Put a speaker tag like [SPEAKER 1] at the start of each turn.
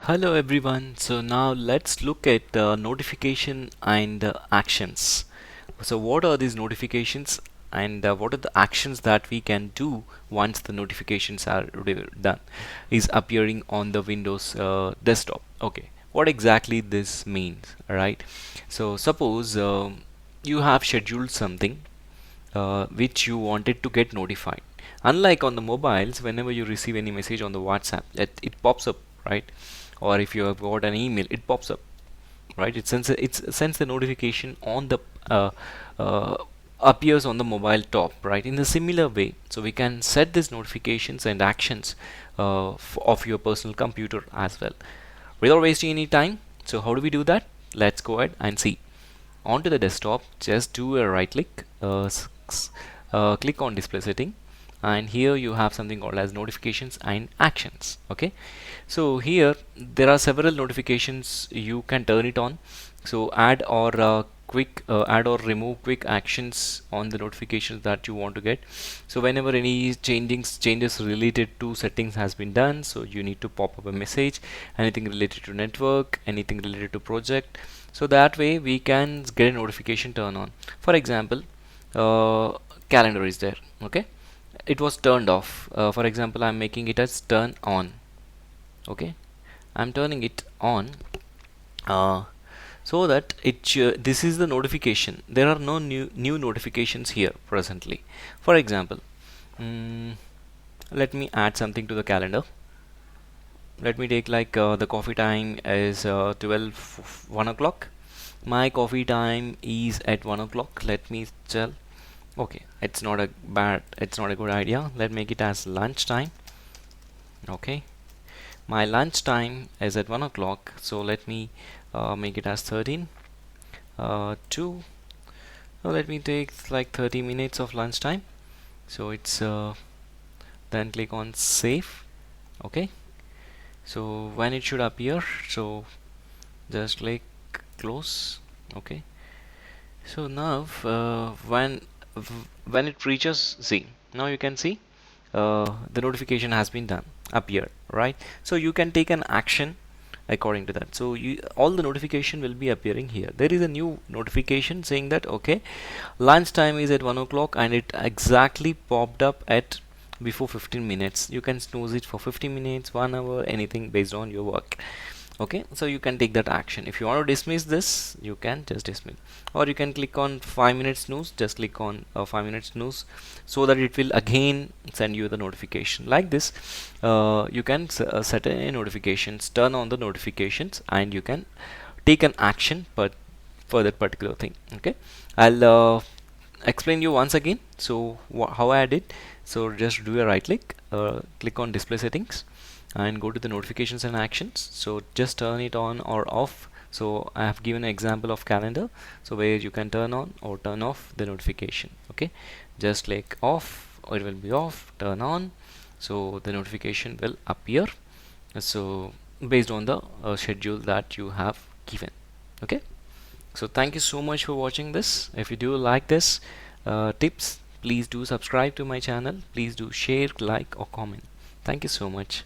[SPEAKER 1] Hello everyone. So now let's look at notification and actions. So what are these notifications and what are the actions that we can do once the notifications are done is appearing on the Windows desktop. Okay, what exactly this means, all right? So suppose you have scheduled something which you wanted to get notified. Unlike on the mobiles, whenever you receive any message on the WhatsApp, it pops up, right? Or if you have got an email, it pops up, right? It sends the notification on the uh, uh, appears on the mobile top, right? In a similar way, so we can set these notifications and actions of your personal computer as well, without wasting any time. So how do we do that? Let's go ahead and see. Onto the desktop, just do a right click, click on display setting, and here you have something called as notifications and actions. Okay, so here there are several notifications, you can turn it on. So add or remove quick actions on the notifications that you want to get. So whenever any changes related to settings has been done, so you need to pop up a message, anything related to network, anything related to project, so that way we can get a notification turn on. For example, calendar is there. Okay, it was turned off. For example, I'm making it as turn on. Okay, I'm turning it on, uh, so that this is the notification. There are no new notifications here presently. For example, mm, let me add something to the calendar. Let me take like the coffee time is 1 o'clock. My coffee time is at 1 o'clock. Let me tell. Okay, it's not a good idea. Let's make it as lunch time. Okay, my lunch time is at 1 o'clock, so let me make it as 13 2. So let me take like 30 minutes of lunch time. So it's then click on save. Okay, so when it should appear, so just click close. Okay, so now when it reaches, see, now you can see the notification has been done, appeared, right? So you can take an action according to that. So all the notification will be appearing here. There is a new notification saying that okay, lunch time is at 1 o'clock, and it exactly popped up at before 15 minutes. You can snooze it for 50 minutes, 1 hour, anything based on your work. Okay, so you can take that action. If you want to dismiss this, you can just dismiss, or you can click on 5 minutes snooze. Just click on 5 minutes snooze, so that it will again send you the notification like this. You can set any notifications, turn on the notifications, and you can take an action but for that particular thing. Okay, I'll explain you once again. So how I did. So just do a right click, click on display settings, and go to the notifications and actions. So just turn it on or off. So I have given an example of calendar, so where you can turn on or turn off the notification. Okay, just click off, or it will be off, turn on, so the notification will appear, so based on the schedule that you have given. Okay, so thank you so much for watching this. If you do like this tips, please do subscribe to my channel. Please do share, like, or comment. Thank you so much.